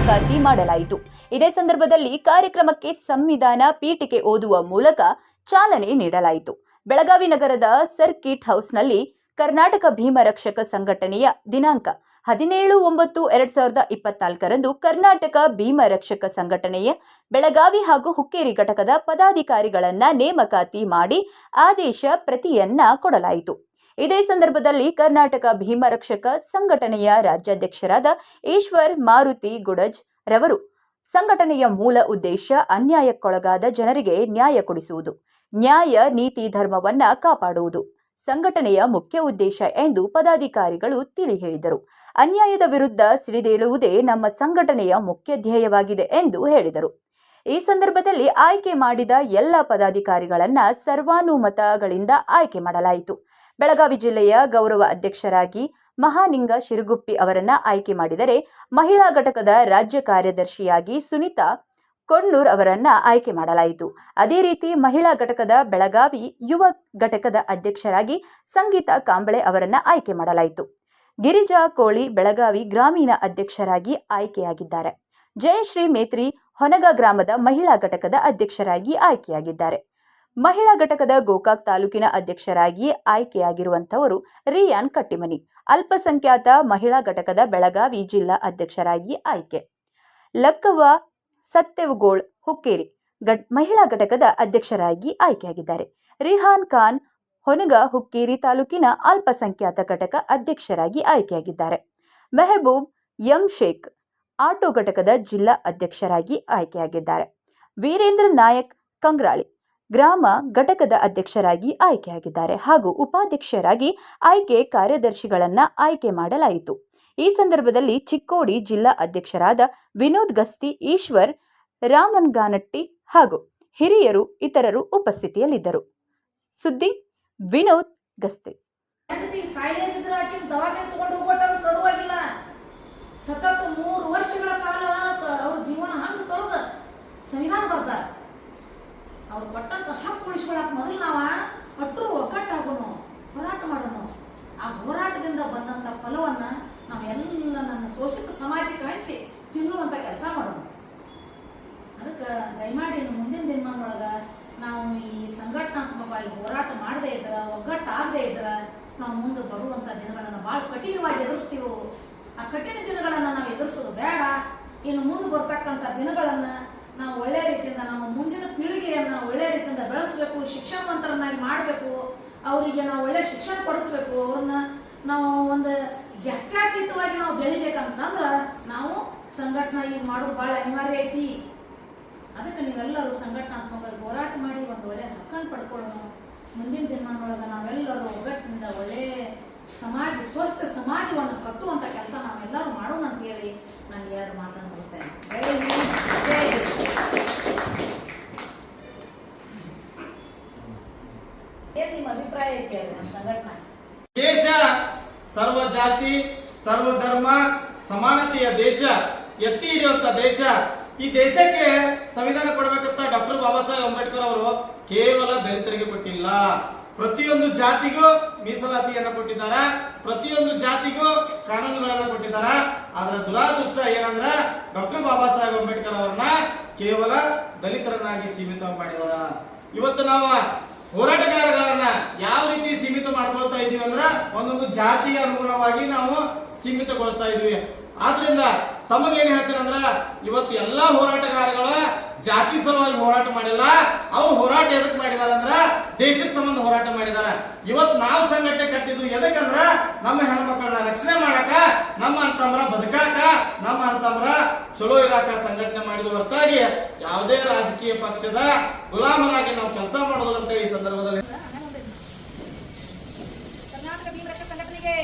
ನೇಮಕಾತಿ ಮಾಡಲಾಯಿತು. ಇದೇ ಸಂದರ್ಭದಲ್ಲಿ ಕಾರ್ಯಕ್ರಮಕ್ಕೆ ಸಂವಿಧಾನ ಪೀಠಿಕೆ ಓದುವ ಮೂಲಕ ಚಾಲನೆ ನೀಡಲಾಯಿತು. ಬೆಳಗಾವಿ ನಗರದ ಸರ್ಕಿಟ್ ಹೌಸ್ನಲ್ಲಿ ಕರ್ನಾಟಕ ಭೀಮರಕ್ಷಕ ಸಂಘಟನೆಯ ದಿನಾಂಕ 17/9/2024ರಂದು ಕರ್ನಾಟಕ ಭೀಮರಕ್ಷಕ ಸಂಘಟನೆಯ ಬೆಳಗಾವಿ ಹಾಗೂ ಹುಕ್ಕೇರಿ ಘಟಕದ ಪದಾಧಿಕಾರಿಗಳನ್ನ ನೇಮಕಾತಿ ಮಾಡಿ ಆದೇಶ ಪ್ರತಿಯನ್ನ ಕೊಡಲಾಯಿತು. ಇದೇ ಸಂದರ್ಭದಲ್ಲಿ ಕರ್ನಾಟಕ ಭೀಮರಕ್ಷಕ ಸಂಘಟನೆಯ ರಾಜ್ಯಾಧ್ಯಕ್ಷರಾದ ಈಶ್ವರ್ ಮಾರುತಿ ಗುಡಜ್ ರವರು ಸಂಘಟನೆಯ ಮೂಲ ಉದ್ದೇಶ ಅನ್ಯಾಯಕ್ಕೊಳಗಾದ ಜನರಿಗೆ ನ್ಯಾಯ ಕೊಡಿಸುವುದು, ನ್ಯಾಯ ನೀತಿ ಧರ್ಮವನ್ನ ಕಾಪಾಡುವುದು ಸಂಘಟನೆಯ ಮುಖ್ಯ ಉದ್ದೇಶ ಎಂದು ಪದಾಧಿಕಾರಿಗಳು ತಿಳಿ ಹೇಳಿದರು. ಅನ್ಯಾಯದ ವಿರುದ್ಧ ಸಿಡಿದೇಳುವುದೇ ನಮ್ಮ ಸಂಘಟನೆಯ ಮುಖ್ಯ ಧ್ಯೇಯವಾಗಿದೆ ಎಂದು ಹೇಳಿದರು. ಈ ಸಂದರ್ಭದಲ್ಲಿ ಆಯ್ಕೆ ಮಾಡಿದ ಎಲ್ಲ ಪದಾಧಿಕಾರಿಗಳನ್ನ ಸರ್ವಾನುಮತಗಳಿಂದ ಆಯ್ಕೆ ಮಾಡಲಾಯಿತು. ಬೆಳಗಾವಿ ಜಿಲ್ಲೆಯ ಗೌರವ ಅಧ್ಯಕ್ಷರಾಗಿ ಮಹಾನಿಂಗ ಶಿರಗುಪ್ಪಿ ಅವರನ್ನ ಆಯ್ಕೆ ಮಾಡಿದರೆ, ಮಹಿಳಾ ಘಟಕದ ರಾಜ್ಯ ಕಾರ್ಯದರ್ಶಿಯಾಗಿ ಸುನೀತಾ ಕೊಣ್ಣೂರ್ ಅವರನ್ನ ಆಯ್ಕೆ ಮಾಡಲಾಯಿತು. ಅದೇ ರೀತಿ ಮಹಿಳಾ ಘಟಕದ ಬೆಳಗಾವಿ ಯುವ ಘಟಕದ ಅಧ್ಯಕ್ಷರಾಗಿ ಸಂಗೀತಾ ಕಾಂಬಳೆ ಅವರನ್ನ ಆಯ್ಕೆ ಮಾಡಲಾಯಿತು. ಗಿರಿಜಾ ಕೋಳಿ ಬೆಳಗಾವಿ ಗ್ರಾಮೀಣ ಅಧ್ಯಕ್ಷರಾಗಿ ಆಯ್ಕೆಯಾಗಿದ್ದಾರೆ. ಜಯಶ್ರೀ ಮೇತ್ರಿ ಹೊನಗ ಗ್ರಾಮದ ಮಹಿಳಾ ಘಟಕದ ಅಧ್ಯಕ್ಷರಾಗಿ ಆಯ್ಕೆಯಾಗಿದ್ದಾರೆ. ಮಹಿಳಾ ಘಟಕದ ಗೋಕಾಕ್ ತಾಲೂಕಿನ ಅಧ್ಯಕ್ಷರಾಗಿ ಆಯ್ಕೆಯಾಗಿರುವಂತವರು ರಿಯಾನ್ ಕಟ್ಟಿಮನಿ. ಅಲ್ಪಸಂಖ್ಯಾತ ಮಹಿಳಾ ಘಟಕದ ಬೆಳಗಾವಿ ಜಿಲ್ಲಾ ಅಧ್ಯಕ್ಷರಾಗಿ ಆಯ್ಕೆ ಲಕ್ಕವ್ವ ಸತ್ಯವಗೋಳ್ ಹುಕ್ಕೇರಿ ಮಹಿಳಾ ಘಟಕದ ಅಧ್ಯಕ್ಷರಾಗಿ ಆಯ್ಕೆಯಾಗಿದ್ದಾರೆ. ರಿಹಾನ್ ಖಾನ್ ಹೊನಗ ಹುಕ್ಕೇರಿ ತಾಲೂಕಿನ ಅಲ್ಪಸಂಖ್ಯಾತ ಘಟಕ ಅಧ್ಯಕ್ಷರಾಗಿ ಆಯ್ಕೆಯಾಗಿದ್ದಾರೆ. ಮೆಹಬೂಬ್ ಎಂ ಶೇಖ್ ಆಟೋ ಘಟಕದ ಜಿಲ್ಲಾ ಅಧ್ಯಕ್ಷರಾಗಿ ಆಯ್ಕೆಯಾಗಿದ್ದಾರೆ. ವೀರೇಂದ್ರ ನಾಯಕ್ ಕಂಗ್ರಾಳಿ ಗ್ರಾಮ ಘಟಕದ ಅಧ್ಯಕ್ಷರಾಗಿ ಆಯ್ಕೆಯಾಗಿದ್ದಾರೆ ಹಾಗೂ ಉಪಾಧ್ಯಕ್ಷರಾಗಿ ಆಯ್ಕೆ ಕಾರ್ಯದರ್ಶಿಗಳನ್ನ ಆಯ್ಕೆ ಮಾಡಲಾಯಿತು. ಈ ಸಂದರ್ಭದಲ್ಲಿ ಚಿಕ್ಕೋಡಿ ಜಿಲ್ಲಾ ಅಧ್ಯಕ್ಷರಾದ ವಿನೋದ್ ಗಸ್ತಿ, ಈಶ್ವರ್ ರಾಮನ್ಗಾನಟ್ಟಿ ಹಾಗೂ ಹಿರಿಯರು ಇತರರು ಉಪಸ್ಥಿತಿಯಲ್ಲಿದ್ದರು. ಸುದ್ದಿ ವಿನೋದ್ ಗಸ್ತಿ. ಸತತ 3 ವರ್ಷಗಳ ಕಾಲ ಅವ್ರ ಜೀವನ ಹಂಗೆ ತೊರೆದ ಸಂವಿಧಾನ ಬರ್ದಾರ. ಅವ್ರು ಕೊಟ್ಟಂತ ಹಕ್ಕು ಉಳಿಸ್ಕೊಳಕ್ ಮೊದಲು ನಾವ ಅಟ್ರು ಒಗ್ಗಟ್ಟಾಗೋಣ, ಹೋರಾಟ ಮಾಡೋಣ. ಆ ಹೋರಾಟದಿಂದ ಬಂದಂತ ಫಲವನ್ನ ನಾವೆಲ್ಲ ನನ್ನ ಶೋಷಿತ ಸಮಾಜಕ್ಕೆ ಹಂಚಿ ತಿನ್ನುವಂತ ಕೆಲಸ ಮಾಡೋಣ. ಅದಕ್ಕೆ ದಯಮಾಡಿ ಮುಂದಿನ ದಿನಮಾನೊಳಗ ನಾವು ಈ ಸಂಘಟನಾತ್ಮಕವಾಗಿ ಹೋರಾಟ ಮಾಡದೇ ಇದ್ರ, ಒಗ್ಗಟ್ಟಾಗದೇ ಇದ್ರ ನಾವು ಮುಂದೆ ಬರುವಂತ ದಿನಗಳನ್ನ ಬಹಳ ಕಠಿಣವಾಗಿ ಎದುರಿಸ್ತೀವಿ. ಆ ಕಠಿಣ ದಿನಗಳನ್ನ ನಾವು ಎದುರಿಸೋದು ಬೇಡ. ಇನ್ನು ಮುಂದೆ ಬರ್ತಕ್ಕಂಥ ದಿನಗಳನ್ನ ನಾವು ಒಳ್ಳೆ ರೀತಿಯಿಂದ ನಮ್ಮ ಮುಂದಿನ ಪೀಳಿಗೆಯನ್ನ ಒಳ್ಳೆ ರೀತಿಯಿಂದ ಬೆಳೆಸಬೇಕು, ಶಿಕ್ಷಣವಂತರನ್ನಾಗಿ ಮಾಡಬೇಕು, ಅವರಿಗೆ ನಾವು ಒಳ್ಳೆ ಶಿಕ್ಷಣ ಕೊಡಿಸ್ಬೇಕು. ಅವ್ರನ್ನ ನಾವು ಒಂದು ಜಾತ್ಯತೀತವಾಗಿ ನಾವು ಬೆಳಿಬೇಕಂತಂದ್ರ ನಾವು ಸಂಘಟನೆ ಈಗ ಮಾಡೋದು ಬಹಳ ಅನಿವಾರ್ಯ ಐತಿ. ಅದಕ್ಕೆ ನೀವೆಲ್ಲರೂ ಸಂಘಟನಾತ್ಮಕವಾಗಿ ಹೋರಾಟ ಮಾಡಿ ಒಂದು ಒಳ್ಳೆ ಹಕ್ಕನ್ನು ಪಡ್ಕೊಳ್ಳೋಣ. ಮುಂದಿನ ದಿನಮಾನೊಳಗೆ ನಾವೆಲ್ಲರೂ ಒಗ್ಗಟ್ಟಿನಿಂದ ಒಳ್ಳೆ ಸಮಾಜ, ಸ್ವಸ್ಥ ಸಮಾಜವನ್ನು ಕಟ್ಟುವಂತ ಕೆಲಸ ನಾವೆಲ್ಲರೂ ಮಾಡೋಣ ಅಂತ ಹೇಳಿ ನಾನು 2 ಮಾತನ್ನು ಮುಗಿಸ್ತೇನೆ. ಜೈ ಹಿಂದ್, ಜೈ ಏನ್ ನಿಮ್ಮ ಅಭಿಪ್ರಾಯ ಐತಿ ನಮ್ಮ ಸಂಘಟನೆ? ದೇಶ ಸರ್ವ ಜಾತಿ ಸರ್ವ ಧರ್ಮ ಸಮಾನತೆಯ ದೇಶ, ಎತ್ತಿ ಹಿಡಿಯುವಂತ ದೇಶ. ಈ ದೇಶಕ್ಕೆ ಸಂವಿಧಾನ ಕೊಡಬೇಕಂತ ಡಾಕ್ಟರ್ ಬಾಬಾ ಸಾಹೇಬ್ ಅಂಬೇಡ್ಕರ್ ಅವರು ಕೇವಲ ದಲಿತರಿಗೆ ಕೊಟ್ಟಿಲ್ಲ, ಪ್ರತಿಯೊಂದು ಜಾತಿಗೂ ಮೀಸಲಾತಿಯನ್ನು ಕೊಟ್ಟಿದ್ದಾರೆ, ಪ್ರತಿಯೊಂದು ಜಾತಿಗೂ ಕಾನೂನುಗಳನ್ನು ಕೊಟ್ಟಿದ್ದಾರೆ. ಅದರ ದುರಾದೃಷ್ಟ ಏನಂದ್ರೆ ಡಾಕ್ಟರ್ ಬಾಬಾ ಸಾಹೇಬ್ ಅಂಬೇಡ್ಕರ್ ಅವರನ್ನ ಕೇವಲ ದಲಿತರನ್ನಾಗಿ ಸೀಮಿತ ಮಾಡಿದಾರ. ಇವತ್ತು ನಾವು ಹೋರಾಟಗಾರಗಳನ್ನ ಯಾವ ರೀತಿ ಸೀಮಿತ ಮಾಡ್ಕೊಳ್ತಾ ಇದೀವಿ ಅಂದ್ರೆ ಒಂದೊಂದು ಜಾತಿಯ ಅನುಗುಣವಾಗಿ ನಾವು ಸೀಮಿತಗೊಳ್ತಾ ಇದೀವಿ. ಆದ್ರಿಂದ ತಮಗೇನು ಹೇಳ್ತೀನಿ ಅಂದ್ರ ಇವತ್ತು ಎಲ್ಲಾ ಹೋರಾಟಗಾರಗಳ ಜಾತಿ ಸಲುವಾಗಿ ಹೋರಾಟ ಮಾಡಿಲ್ಲ. ಅವ್ರು ಹೋರಾಟ ಎದಕ್ ಮಾಡಿದಾರೆ ಅಂದ್ರ ದೇಶದ ಸಂಬಂಧ ಹೋರಾಟ ಮಾಡಿದಾರ. ಇವತ್ತು ನಾವು ಸಂಘಟನೆ ಕಟ್ಟಿದ್ವಿ ಎದಕ್ಕಂದ್ರ ನಮ್ಮ ಹೆಣ್ಮಕ್ಳನ್ನ ರಕ್ಷಣೆ ಮಾಡಾಕ, ನಮ್ಮ ಅಂತಂದ್ರ ಬದುಕಾಕ, ನಮ್ಮ ಅಂತಂದ್ರ ಚಲೋ ಇರಾಕ ಸಂಘಟನೆ ಮಾಡಿದ ಹೊರತಾಗಿ ಯಾವುದೇ ರಾಜಕೀಯ ಪಕ್ಷದ ಗುಲಾಮರಾಗಿ ನಾವು ಕೆಲಸ ಮಾಡೋದಿಲ್ಲ ಅಂತ ಈ ಸಂದರ್ಭದಲ್ಲಿ ಕರ್ನಾಟಕ ಭೀಮರಕ್ಷಕ ಸಂಘಟನೆಗೆ